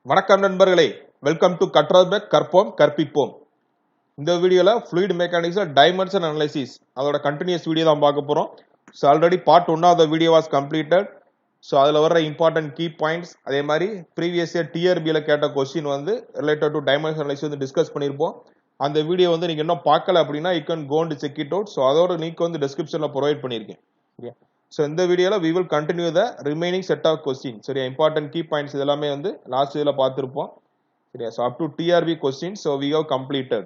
வணக்கம் நண்பர்களே, welcome to கற்றல்பெக் கற்போம் கற்பிப்போம். இந்த வீடியோல ஃப்ளூயிட் மெக்கானிக்ஸ்ல டைமென்ஷன் அனலைசிஸ் அதோட கண்டினியூஸ் வீடியோ தான் பார்க்க போறோம். So already part 1 of the video was completed. So அதில் வர இம்பார்ட்டன்ட் கீ பாயிண்ட்ஸ், அதே மாதிரி ப்ரீவியஸ் இயர் டிஆர்பியில் கேட்ட கொஸ்டின் வந்து ரிலேட்டட் டு டைமென்ஷன் அனலைசிஸ் வந்து டிஸ்கஸ் பண்ணியிருப்போம். அந்த வீடியோ வந்து நீங்கள் இன்னும் பார்க்கல அப்படின்னா you can go and check it out. So அதோட லிங்க் வந்து டிஸ்கிரிப்ஷனில் ப்ரொவைட் பண்ணியிருக்கேன். ஓகே, ஸோ இந்த வீடியோவில் we will continue the remaining set of questions. சரியா, இம்பார்ட்டன்ட் கீ பாயிண்ட்ஸ் இதெல்லாமே வந்து லாஸ்ட் இதில் பார்த்துருப்போம். சரியா, so up to TRB question so we have completed.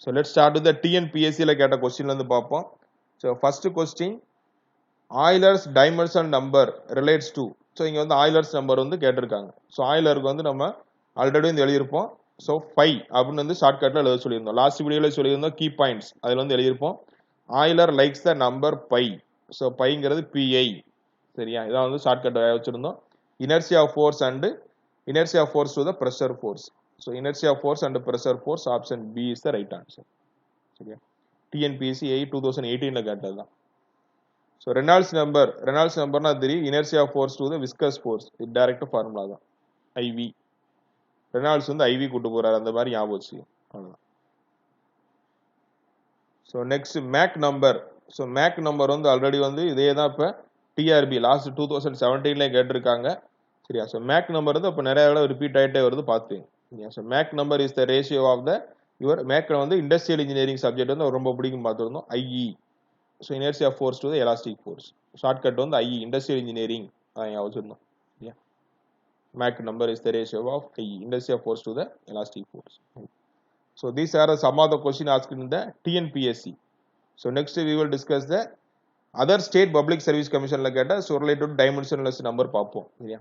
So let start with டிஎன்பிஎஸ்சியில் கேட்ட கொஸ்டின்ல இருந்து பார்ப்போம். So first question, Euler's dimension number relates to. So இங்கே வந்து ஆய்லர்ஸ் நம்பர் வந்து கேட்டிருக்காங்க. ஸோ ஆய்லருக்கு வந்து நம்ம ஆல்ரெடி வந்து எழுதியிருப்போம். ஸோ 5 அப்படின்னு வந்து ஷார்ட்கட்டில் எழுத சொல்லியிருந்தோம். லாஸ்ட் வீடியோவில் சொல்லியிருந்தோம் கீ பாயிண்ட்ஸ் அதில் வந்து எழுதியிருப்போம். Euler likes the number pi. So பைங்கிறது பிஐ. சரியா, இதான் வந்து ஷார்ட்கட் வச்சிருந்தோம். Inertia force and inertia force to the pressure force. So inertia force and pressure force option B is the right answer. சரியா, TNPSC 2018ல கேட்டது தான். ஸோ ரெனால்ட்ஸ் நம்பர்னா தெரியும், inertia force to the viscous force. இது direct formula தான், IV. Reynolds வந்து IV கூட்டு போறாரு, அந்த மாதிரி ஞாபகம் வச்சு அவ்வளோதான். So next make number. So Mach number வந்து ஆல்ரெடி வந்து இதே தான் இப்போ டிஆர்பி லாஸ்ட் 2017ல கேட்டிருக்காங்க. சரியா, ஸோ மேக் நம்பர் வந்து இப்போ நிறைய தடவை ரிப்பீட் ஆகிட்டே வருது பார்த்துங்க. So Mach number is the ratio of the your Mach வந்து இண்டஸ்ட்ரியல் இன்ஜினியரிங் சப்ஜெக்ட் வந்து ரொம்ப பிடிக்கும் பார்த்துருந்தோம், IE. So inertia force to the elastic force. Shortcut வந்து ஐஇ, இண்டஸ்ட்ரியல் இன்ஜினியரிங் அதான் வச்சுருந்தோம். சரியா, Mach number is the ratio of IE, industrial force to the elastic force. So these are some of the questions asked in the TNPSC. So next we will discuss the other state public service commission la ketta so related to dimensionless number பார்ப்போம். சரியா,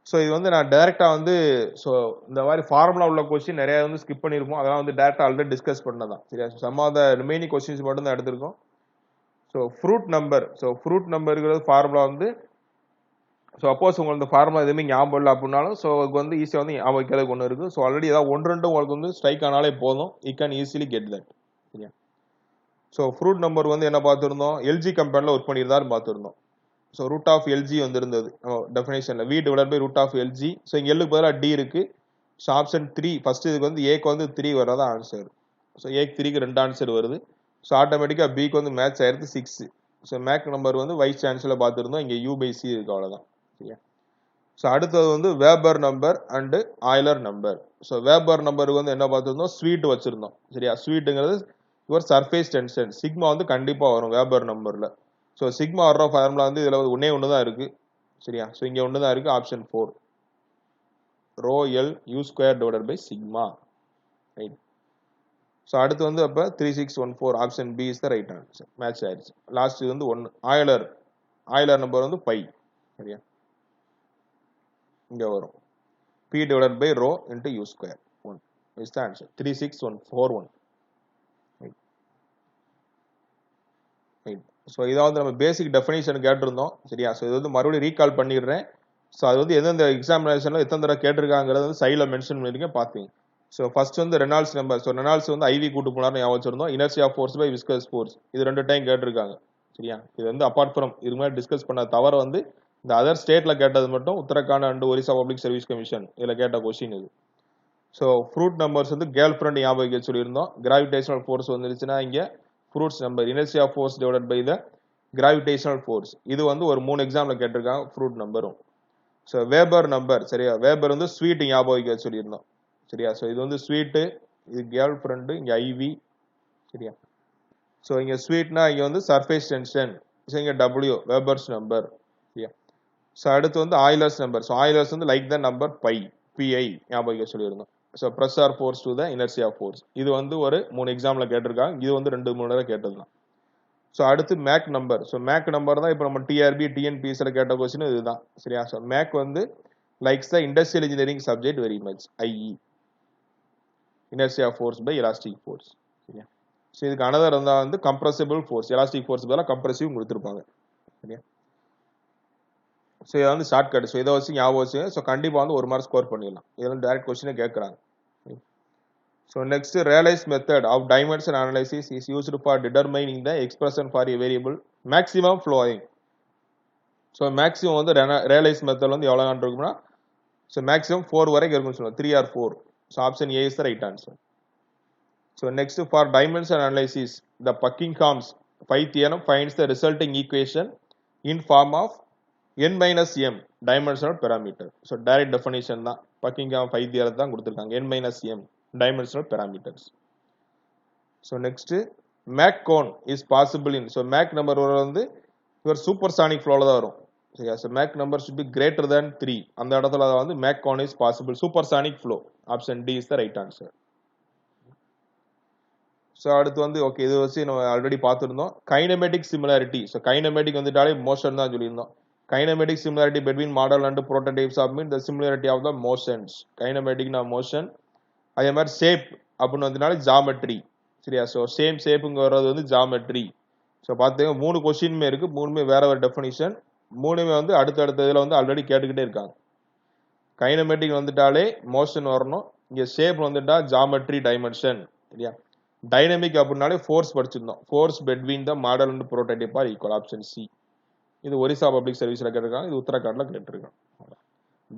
so இது வந்து நான் டைரக்டா வந்து so இந்த மாதிரி formula உள்ள கொஸ்டின் நிறைய வந்து ஸ்கிப் பண்ணியிருப்போம். அதெல்லாம் வந்து டைரக்டா ஆல்ரெடி டிஸ்கஸ் பண்ணதான். சரியா, some of the remaining questions மட்டும் தான் எடுத்திருக்கோம். ஸோ ஃப்ரூட் நம்பருங்கிறது ஃபார்முலா வந்து ஸோ அப்போஸ் உங்களுக்கு இந்த ஃபார்முலா எதுவுமே ஞாபகம் இல்லை அப்படின்னாலும் ஸோ உங்களுக்கு வந்து ஈஸியாக வந்து ஞாபகம் வைக்கிறதுக்கு ஒன்று இருக்குது. ஸோ ஆல்ரெடி ஏதாவது ஒன்று ரெண்டு உங்களுக்கு வந்து ஸ்ட்ரைக் ஆனாலே போதும், you can easily get that. சரியா, ஸோ ஃப்ரூட் நம்பர் வந்து என்ன பார்த்துருந்தோம், எல்ஜி கம்பெனியில் ஒர்க் பண்ணியிருந்தாருன்னு பார்த்துருந்தோம். ஸோ ரூட் ஆஃப் எல்ஜி வந்து இருந்தது டெஃபினேஷனில், we divide by root of LG. So இங்கே எல்லுக்கு பதிலாக டி இருக்கு. ஸோ ஆப்ஷன் 3 ஃபர்ஸ்ட் இதுக்கு வந்து ஏக்கு வந்து 3 வர்றதா ஆன்சர். ஸோ ஏக்கு 3க்கு 2 ஆன்சர் வருது. ஸோ ஆட்டோமேட்டிக்காக பிக்கு வந்து மேட்ச் ஆயிடுது 6. ஸோ மேக் நம்பர் வந்து வைஸ் சான்சலர் பார்த்துருந்தோம், இங்கே யூ பை சி இருக்கு, அவ்வளோதான். சரியா, ஸோ அடுத்தது வந்து wafer number and Euler number. So wafer நம்பருக்கு வந்து என்ன பார்த்துருந்தோம், ஸ்வீட் வச்சிருந்தோம். சரியா, ஸ்வீட்டுங்கிறது யுவர் சர்ஃபேஸ் டென்ஷன், சிக்மா வந்து கண்டிப்பாக வரும் வேபர் நம்பரில். ஸோ சிக்மா வர்ற ஃபார்முலா வந்து இதில் வந்து ஒன்று தான் இருக்கு. சரியா, ஸோ இங்கே ஒன்று தான் இருக்கு, option 4, rho L U square divided by sigma. Right. So அடுத்து வந்து அப்போ 3614 option B is the right answer, match ஆயிடுச்சு. லாஸ்ட் இது வந்து 1 ஆய்லர் நம்பர் வந்து பை. சரியா, இங்கே வரும் p divided by rho into u square 1 is the answer, 36141. right. So இதை வந்து நம்ம பேசிக் டெஃபினேஷன் கேட்டிருந்தோம். சரியா, ஸோ இது வந்து மறுபடியும் ரீகால் பண்ணிடுறேன். ஸோ அது வந்து எந்தெந்த எக்ஸாமினேஷனில் எத்தனை தடவை கேட்டிருக்காங்கிறது வந்து சைடில் மென்ஷன் பண்ணியிருக்கேன் பார்த்தீங்க. ஸோ ஃபர்ஸ்ட் வந்து ரெனால்ட்ஸ் நம்பர். ஸோ ரெனால்ட்ஸ் வந்து ஐவி கூட்டு போனார்னு ஞாபகம் வச்சிருந்தோம். Inertia force by viscous force, இது 2 டைம் கேட்டிருக்காங்க. சரியா, இது வந்து அப்பார்ட் ஃப்ரம் இது மாதிரி டிஸ்கஸ் பண்ண தவிர வந்து இந்த அதர் ஸ்டேட்ல கேட்டது மட்டும் Uttarakhand and Orissa public service commission இதில் கேட்ட கொஸ்டின் இது. ஸோ ஃப்ரூட் நம்பர்ஸ் வந்து கேர்ள் ஃப்ரெண்ட் ஞாபகம் வைக்க சொல்லியிருந்தோம். கிராவிடேஷனல் ஃபோர்ஸ் வந்துருச்சுன்னா இங்கே Froude's number inertia force divided by the gravitational force. இது வந்து ஒரு 3 எக்ஸாமில் கேட்டிருக்காங்க ஃப்ரூட் நம்பரும். So Weber number. சரியா, வேபர் வந்து ஸ்வீட் ஞாபகம் வைக்க சொல்லியிருந்தோம். சரியா, ஸோ இது வந்து ஸ்வீட்டு, இது கேர்ள் ஃப்ரெண்டு, இங்கே ஐவி. சரியா, ஸோ இங்கே ஸ்வீட்னா இங்கே வந்து சர்ஃபேஸ் டென்ஷன். ஸோ இங்கே டபிள்யூ வேபர்ஸ் நம்பர். சரியா, ஸோ அடுத்து வந்து ஆய்லர்ஸ் நம்பர். ஸோ ஆய்லர்ஸ் வந்து லைக் த நம்பர் பை, பிஐ ஞாபகம் வைக்க சொல்லியிருந்தோம். So pressure force to the inertia force. இது வந்து ஒரு 3 எக்ஸாமில் கேட்டிருக்காங்க. இது வந்து 2-3 தடவை கேட்டது தான். ஸோ அடுத்து Mach number. So Mach number தான் இப்போ நம்ம டிஆர்பி டிஎன்பிஎஸ்சியில் கேட்ட கொஸ்டின் இதுதான். சரியா, ஸோ மேக் வந்து likes the industrial engineering subject very much, IE, inertia force by elastic force. சரியா, ஸோ இதுக்கு அனதர் இருந்தால் வந்து கம்ப்ரசிபிள் ஃபோர்ஸ், எலாஸ்டிக் ஃபோர்ஸ் பதிலாக கம்ப்ரசிவ் கொடுத்துருப்பாங்க. சரியா, ஸோ இதை வந்து ஷார்ட்கட். ஸோ இதை வச்சு ஞாபகம் வச்சு ஸோ கண்டிப்பாக வந்து 1 மார்க் ஸ்கோர் பண்ணிடலாம். இதெல்லாம் டைரக்ட் கொஸ்டினே கேட்குறாங்க. So next Rayleigh's method of dimension analysis is used for determining the expression for a variable maximum flowing. So maximum வந்து ரியலைஸ் மெத்தட் வந்து எவ்வளோ இருக்கும்னா So maximum 4 வரைக்கும் இருக்கும்னு சொல்லுவோம் 3 or 4. So option A is the right answer. So next for dimension analysis, the Buckingham's phi theorem finds the resulting equation in form of n minus m dimensional parameter. So direct definition தான் Buckingham phi theorem தான் கொடுத்திருக்காங்க n minus m dimensional parameters. So next Mach cone is possible in, so Mach number வந்து your supersonic flow ல தான் வரும். So yes, Mach number should be greater than 3. அந்த இடத்துல வந்து Mach cone is possible supersonic flow. Option D is the right answer. So அடுத்து வந்து okay இது வச்சு நம்ம ஆல்ரெடி பார்த்திருந்தோம் கைனமேட்டிக் சிமிலாரிட்டி. ஸோ கைனமேட்டிக் வந்துட்டாலே மோஷன் தான் சொல்லியிருந்தோம். Kinematic similarity between model and prototypes of mean the similarity of the motions. கைனமேட்டிக்னா மோஷன், அதே மாதிரி ஷேப் அப்படின்னு வந்துட்டாலே ஜாமெட்ரி. சரியா? ஸோ சேம் ஷேப்புங்க வர்றது வந்து ஜாமெட்ரி. ஸோ பார்த்துங்க 3 கொஸ்டினுமே இருக்கு, 3மே வேற வேற டெஃபினிஷன், 3மே வந்து அடுத்தடுத்த இதில் வந்து ஆல்ரெடி கேட்டுக்கிட்டே இருக்காங்க. கைனமேட்டிக் வந்துட்டாலே மோஷன் வரணும், இங்கே ஷேப் வந்துட்டா ஜாமெட்ரி டைமென்ஷன். சரியா? டைனமிக் அப்படினாலே ஃபோர்ஸ் படிச்சிருந்தோம், force between the model and prototype are equal. Option C. இது ஒரிசா பப்ளிக் சர்வீஸ்ல கேட்டிருக்காங்க, இது உத்தரகாண்ட்ல கேட்டிருக்காங்க.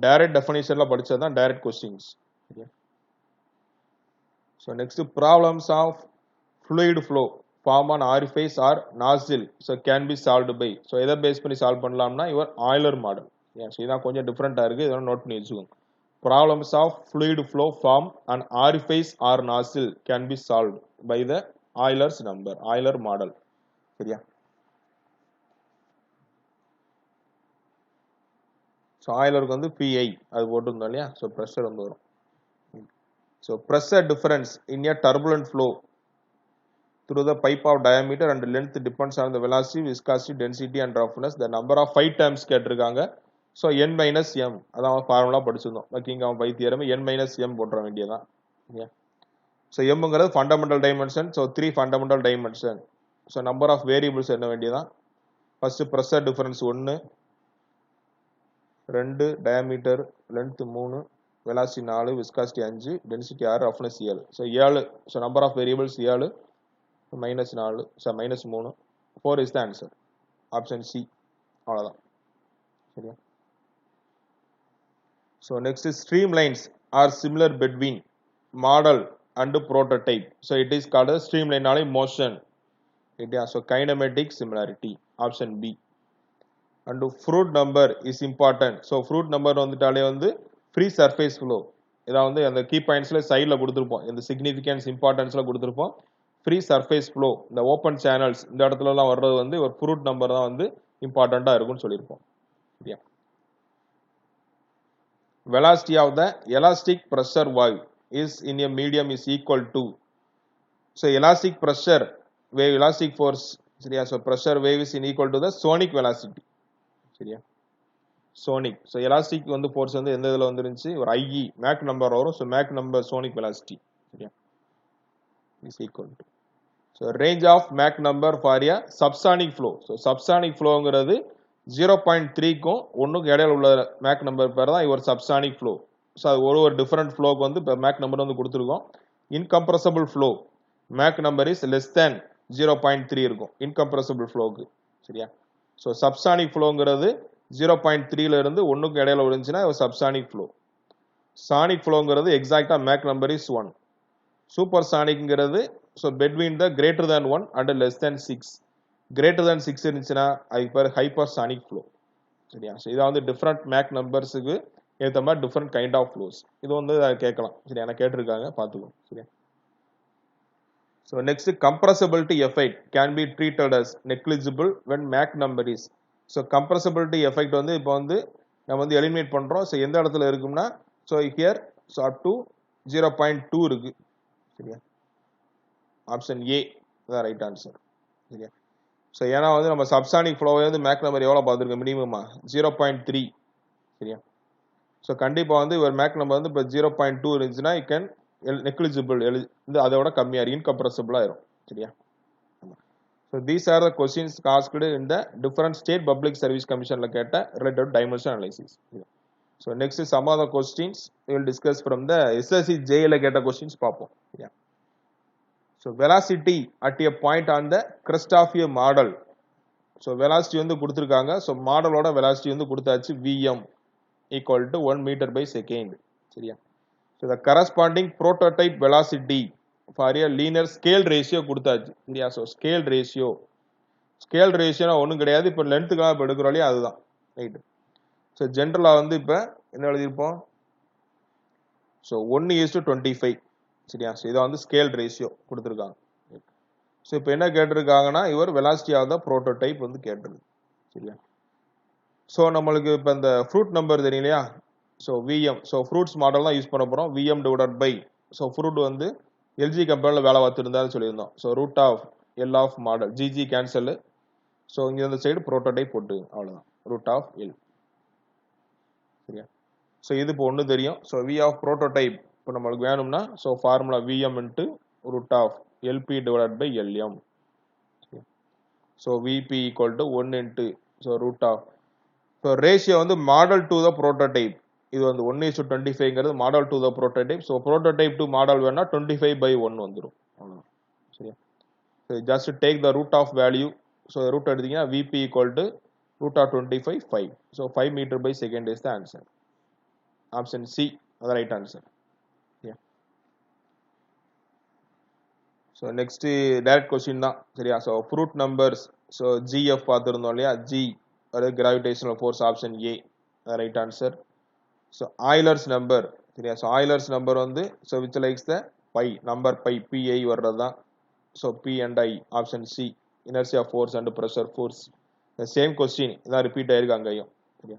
டைரக்ட் டெஃபினிஷன்ல படிச்சது தான் direct questions. So next problems of fluid flow form on orifice or nozzle so can be solved by. So எதை base பண்ணி சால்வ் பண்ணலாம்னா யுவர் ஆய்லர் மாடல். ஸோ இதான் கொஞ்சம் டிஃப்ரெண்டா இருக்கு, இதெல்லாம் நோட் பண்ணி வச்சுக்கோங்க. Problems of fluid flow form an orifice or nozzle can be solved by the Euler's number, Euler model. சரியா? ஸோ ஆயிலருக்கு வந்து PI அது போட்டுருந்தோம் இல்லையா? ஸோ ப்ரெஷர் வந்து வரும். So pressure difference in a turbulent flow through the pipe of diameter and length depends on the velocity, viscosity, density and roughness. The number of 5 terms கேட்டிருக்காங்க. So n minus M அதான் formula படிச்சிருந்தோம். Buckingham pi theorem n minus M போட்டுற வேண்டியதான். So எம்ங்கிறது fundamental dimension. So 3 fundamental dimension. So number of variables என்ன வேண்டியதான். First pressure difference 1, 2 diameter length 3, velocity 4, viscosity 5, density 6, roughness 7. So 7. So number of variables 7 minus 4, so minus 3, 4 is the answer. Option C. அவ்வளோதான். சரியா? So next is streamlines are similar between model and prototype. So it is called a streamline motion. So kinematic similarity. Option B. And fruit number is important. So fruit number வந்துட்டாலே வந்து free surface flow. இத வந்து அந்த key pointsல சைடுல கொடுத்திருப்போம். இந்த significance importanceல கொடுத்திருப்போம். Free surface flow, இந்த open channels இந்த இடத்துல எல்லாம் வர்றது வந்து ஒரு fruit number தான் வந்து இம்பார்ட்டண்டா இருக்கும்னு சொல்லிருப்போம். சரியா? Velocity of the elastic pressure valve is in a medium is equal to. So elastic pressure wave, elastic force. சரியா? So pressure wave is in equal to the sonic velocity. சரியா? sonic. So elastic வந்து force வந்து எந்த இதுல வந்துருந்துச்சு, ஒரு IE Mach number வரும். So Mach number sonic velocity. சரியா? is equal to. So range of Mach number for a subsonic flow. So subsonic flowங்கிறது 0.3க்கும் 1க்கும் இடையில உள்ள மேக் நம்பர் பேர் தான் இவர் சப்சானிக் ஃப்ளோ. ஸோ அது ஒரு டிஃபரெண்ட் ஃப்ளோக்கு வந்து இப்போ மேக் நம்பர் வந்து கொடுத்துருக்கோம். Incompressible flow Mach number is less than 0.3 இருக்கும் இன்கம்ப்ரசபிள் ஃப்ளோக்கு. சரியா? ஸோ சப்சானிக் ஃப்ளோங்கிறது 0.3ல இருந்து 1க்கு இடையில விழுந்துச்சுன்னா சப்சானிக் ஃப்ளோ. சானிக் ஃப்ளோங்கிறது எக்ஸாக்டா மேக் நம்பர் இஸ் 1. சூப்பர் சானிக்ங்கிறது so between the greater than 1 and less than 6. greater than 6 இருந்துச்சுன்னா அதுக்கு பேர் ஹைப்பர்சானிக் ஃப்ளோ. சரியா? ஸோ இதை வந்து டிஃப்ரெண்ட் மேக் நம்பர்ஸுக்கு ஏற்ற மாதிரி டிஃப்ரெண்ட் கைண்ட் ஆஃப் ஃப்ளோஸ் இது வந்து கேட்கலாம். சரியா? எனக்கு கேட்டிருக்காங்க, பார்த்துக்கோங்க. சரியா? So next compressibility effect can be treated as negligible when Mach number is. So compressibility effect வந்து இப்போ வந்து நம்ம வந்து எலிமினேட் பண்ணுறோம். ஸோ எந்த இடத்துல இருக்கும்னா so here so up to 0.2 இருக்கு. சரியா? ஆப்ஷன் ஏ தான் ரைட் ஆன்சர். சரியா? ஸோ ஏன்னா வந்து நம்ம சப்சானிக் ஃப்ளோவை வந்து மேக் நம்பர் எவ்வளோ பார்த்துருக்கோம், மினிமமா 0.3. சரியா? ஸோ கண்டிப்பாக வந்து ஒரு மேக் நம்பர் வந்து இப்போ 0.2 இருந்துச்சுன்னா யூ கேன் நெக்லிஜிபிள் வந்து அதோட கம்மியாக இருக்கும், இன்கம்ப்ரசபிளாக ஆயிரும். சரியா? So these are the questions asked in the different state public service கமிஷனில் கேட்ட related dimension analysis. So next some of the questions will discuss from the SSC JL கேட்ட கொஸ்டின்ஸ் பார்ப்போம். சரியா? So velocity at a point on the crest of a model. So velocity வந்து கொடுத்திருக்காங்க. So மாடலோட velocity வந்து கொடுத்தாச்சு Vm. equal to 1 meter by second. சரியா? So the corresponding prototype velocity for a linear scale ratio கொடுத்தாச்சு. சரியா? So scale ratio ஒன்றும் கிடையாது. இப்போ லென்த்துக்காக இப்போ எடுக்கிறோம் இல்லையா, அதுதான். ரைட். ஸோ ஜென்ரலாக வந்து இப்போ என்ன எழுதியிருப்போம்? ஸோ 1:25. சரியா? ஸோ இதை வந்து ஸ்கேல் ரேஷியோ கொடுத்துருக்காங்க. ஸோ இப்போ என்ன கேட்டிருக்காங்கன்னா, இவர் வெலாசிட்டி ஆஃப் த ப்ரோட்டோடைப் வந்து கேட்டிருக்கு. சரியா? ஸோ நம்மளுக்கு இப்போ இந்த ஃப்ரூட் நம்பர் தெரியும் இல்லையா? So VM, so Froude's model தான் யூஸ் பண்ண போகிறோம். VM divided by, so Froude வந்து எல்ஜி கம்பெனியில் வேலை பார்த்துருந்தாலும் சொல்லியிருந்தோம். So root of L of model, GG cancel. So இங்கே இந்த சைடு ப்ரோட்டோடைப் போட்டு அவ்வளோதான், ரூட் ஆஃப் எல். சரியா? ஸோ இது இப்போ ஒன்று தெரியும். ஸோ வி ஆஃப் ப்ரோட்டோடைப் இப்போ நம்மளுக்கு வேணும்னா, so formula VM into root of LP divided by LM. So VP equal to 1 into so root of, so ratio வந்து மாடல் டு த ப்ரோட்டோடைப். இது வந்து 1:25ங்கிறது model to the prototype. So prototype to model வேணா 25/1 வந்துடும். அவ்வளோதான். சரியா? So just take the root of value. So root எடுத்தீங்கன்னா VP equal to root of 25 5. So 5 metre by second is the answer. Option C the right answer. Yeah. So next direct question தான். சரியா? So fruit numbers, so GF பார்த்திருந்தோம் இல்லையா? G அது gravitational force, option A the right answer. So Euler's number, சரியா? So Euler's number வந்து so which likes the pi number, pi pi வர்றதுதான். So P and I, option C inertia force and pressure force. The same question இதான் repeat ஆயிருக்கு அங்கேயும். சரியா?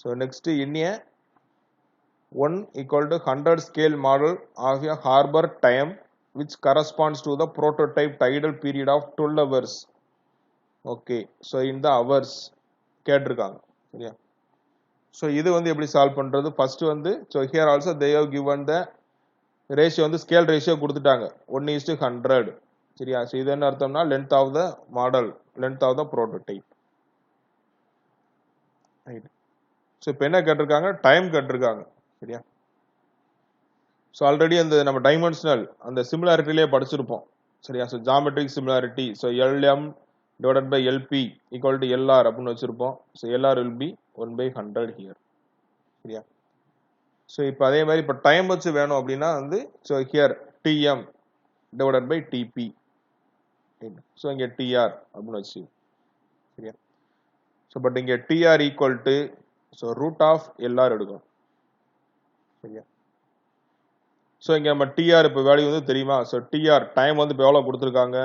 So next in a 1 equal to 100 scale model of a harbor time which corresponds to the prototype tidal period of 12 hours. Okay, so in the hours கேட்டிருக்காங்க. சரியா? So இது வந்து எப்படி solve பண்றது? ஃபர்ஸ்ட் வந்து so here also they have given the ratio வந்து scale ratio கொடுத்துட்டாங்க 1:100. சரியா? ஸோ இது என்ன அர்த்தம்னா length of the model, length of the prototype. Right. So இப்போ என்ன கேட்டிருக்காங்க? டைம் கேட்டிருக்காங்க. சரியா? ஸோ ஆல்ரெடி அந்த நம்ம டைமென்ஷனல் அந்த சிமிலாரிட்டிலே படிச்சிருப்போம். சரியா? So geometric similarity, so LM divided by LP equal to LR அப்படின்னு வச்சிருப்போம். So LR will be 1/100 here. சரியா? ஸோ இப்போ அதே மாதிரி இப்போ டைம் வச்சு வேணும் அப்படின்னா வந்து so here TM divided by TP. So இங்கே டிஆர் அப்படின்னு வச்சு. சரியா? ஸோ பட் இங்கே TR equal to so root of LR எடுக்கும். சரியா? ஸோ இங்கே நம்ம டிஆர் இப்போ வேல்யூ வந்து தெரியுமா? ஸோ டிஆர் டைம் வந்து இப்போ எவ்வளோ கொடுத்துருக்காங்க?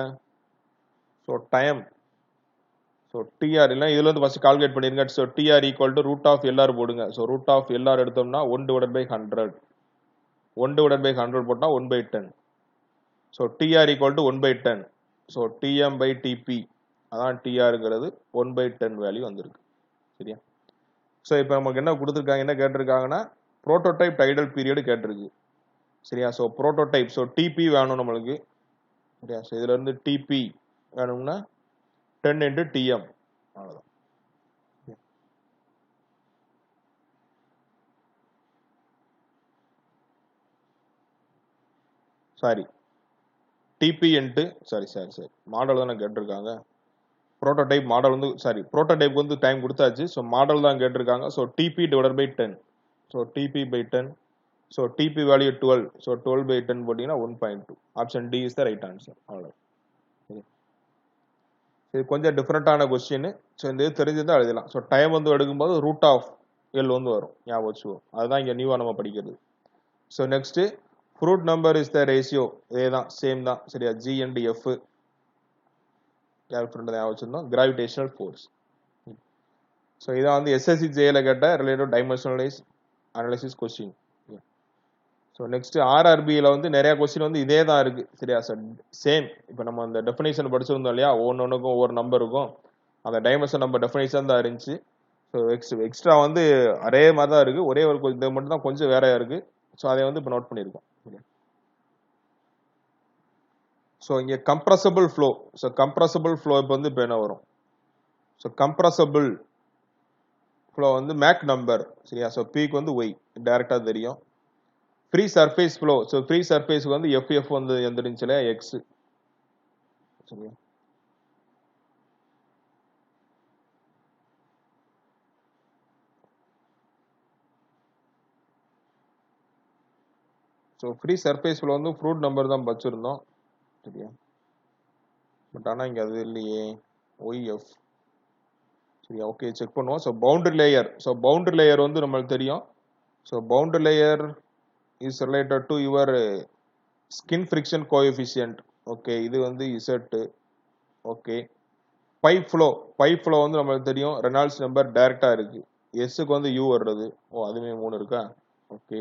ஸோ டைம், ஸோ டிஆர் இல்லை இதுல இருந்து ஃபர்ஸ்ட் கால்குலேட் பண்ணிருங்க. So TR equal to root of LR போடுங்க. ஸோ ரூட் ஆஃப் எல்ஆர் எடுத்தோம்னா 1/100. 1/100 போட்டால் 1/10. So TR equal to 1/10. So TM by TP அதான் டிஆருங்கிறது 1/10 வேல்யூ வந்திருக்கு. சரியா? ஸோ இப்போ நமக்கு என்ன கொடுத்துருக்காங்க, என்ன கேட்டிருக்காங்கன்னா ப்ரோட்டோடைப் டைடல் பீரியட் கேட்டிருக்கு. சரியா? ஸோ ப்ரோட்டோடைப், ஸோ டிபி வேணும் நம்மளுக்கு. சரியா? ஸோ இதுல இருந்து டிபி வேணும்னா 10 into TM. அவ்வளவுதான். Sorry TP into sorry model தானே கேட்டிருக்காங்க. ப்ரோட்டோடைப் மாடல் வந்து சாரி ப்ரோட்டோடைப் வந்து டைம் கொடுத்தாச்சு. ஸோ மாடல் தான் கேட்டிருக்காங்க. So TP divided by 10. So TP by 10. So TP value 12. So 12/10 போட்டிங்கன்னா 1.2. Option D is the right answer. அவ்வளோ. இது கொஞ்சம் டிஃப்ரெண்டான கொஸ்டின். ஸோ இந்த இது தெரிஞ்சுதான் எழுதலாம். ஸோ டைம் வந்து எடுக்கும்போது ரூட் ஆஃப் எல் வந்து வரும், ஞாபகம் வச்சுக்கோ. அதுதான் இங்கே நியூவாக நம்ம படிக்கிறது. So next fruit number is the ratio, இதே தான் சேம் தான். சரியா? ஜி அண்ட் எஃப் ஃப்ரெண்ட் ஞாபகம் வச்சிருந்தோம். Gravitational force. ஸோ இதான் வந்து எஸ்எஸ்சி ஜேல கேட்ட related dimensionalise analysis question. So next ஆர்ஆர்பியில் வந்து நிறைய கொஸ்டின் வந்து இதே தான் இருக்கு. சரியா? சார் சேம் இப்போ நம்ம அந்த டெஃபினேஷன் படிச்சிருந்தோம் இல்லையா, ஒவ்வொன்றுக்கும் ஒவ்வொரு நம்பர் இருக்கும். அந்த டைமென்ஷன் நம்பர் டெஃபினேஷன் தான் இருந்துச்சு. ஸோ எக்ஸ்ட்ரா வந்து அதே மாதிரி தான் இருக்கு, ஒரே ஒரு இது மட்டும் தான் கொஞ்சம் வேறையா இருக்கு. ஸோ அதை வந்து இப்போ நோட் பண்ணியிருக்கோம். ஸோ இங்கே compressible flow. So compressible flow இப்போ வந்து இப்போ என்ன வரும்? ஸோ கம்ப்ரஸபிள் ஃப்ளோ வந்து மேக் நம்பர். சரியா? ஸோ பிக்கு வந்து ஒய் டைரக்டா தெரியும். Free surface flow, so free சர்ஃபேஸ்க்கு வந்து எஃப்எஃப் வந்து எந்திரிச்சு இல்லையா, எக்ஸ். சரியா? ஸோ ஃப்ரீ சர்ஃபேஸில் வந்து ஃப்ரூட் நம்பர் தான் வச்சுருந்தோம் சரியா. பட் ஆனால் இங்கே அது இல்லையே ஒய்எஃப் சரியா. ஓகே செக் பண்ணுவோம். ஸோ பவுண்டரி லேயர் வந்து நம்மளுக்கு தெரியும். So boundary layer is related to your skin friction coefficient. Okay இது வந்து இசட். ஓகே பைப் ஃப்ளோ வந்து நம்மளுக்கு தெரியும் ரெனால்ட்ஸ் நம்பர் டைரக்டா இருக்கு. எஸ்ஸுக்கு வந்து யூ வர்றது. ஓ அதுவே 3 இருக்கா. Okay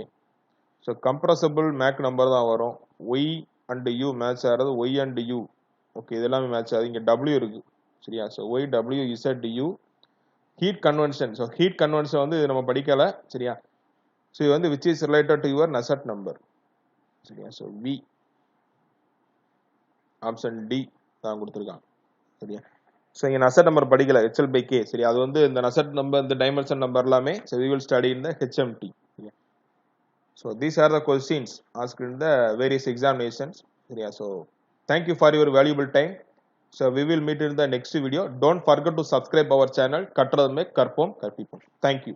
so compressible Mach number தான் வரும். ஒய் அண்ட் யூ மேட்ச் ஆகிறது. ஒய் அண்ட் யூ ஓகே இது எல்லாமே மேட்ச் ஆகுது. இங்கே டபிள்யூ இருக்கு சரியா. So Y W Z U. Heat convention. So heat convention வந்து இது நம்ம படிக்கல சரியா. ஸோ இது வந்து which is related to your Nusselt number சரியா. ஸோ வி ஆப்ஷன் டி தான் கொடுத்துருக்காங்க சரியா. ஸோ இங்கே நசட் நம்பர் படிக்கல ஹெச்எல் பை கே சரி. அது வந்து இந்த நசட் நம்பர் இந்த டைமென்ஷன் நம்பர் எல்லாமே so we will study in the HMT சரியா. So these are the questions asked in the various examinations சரியா. So thank you for your valuable time. So we will meet in the next video. Don't forget to subscribe our channel. கற்றதுமே கற்போம் கற்பிப்போம். Thank you.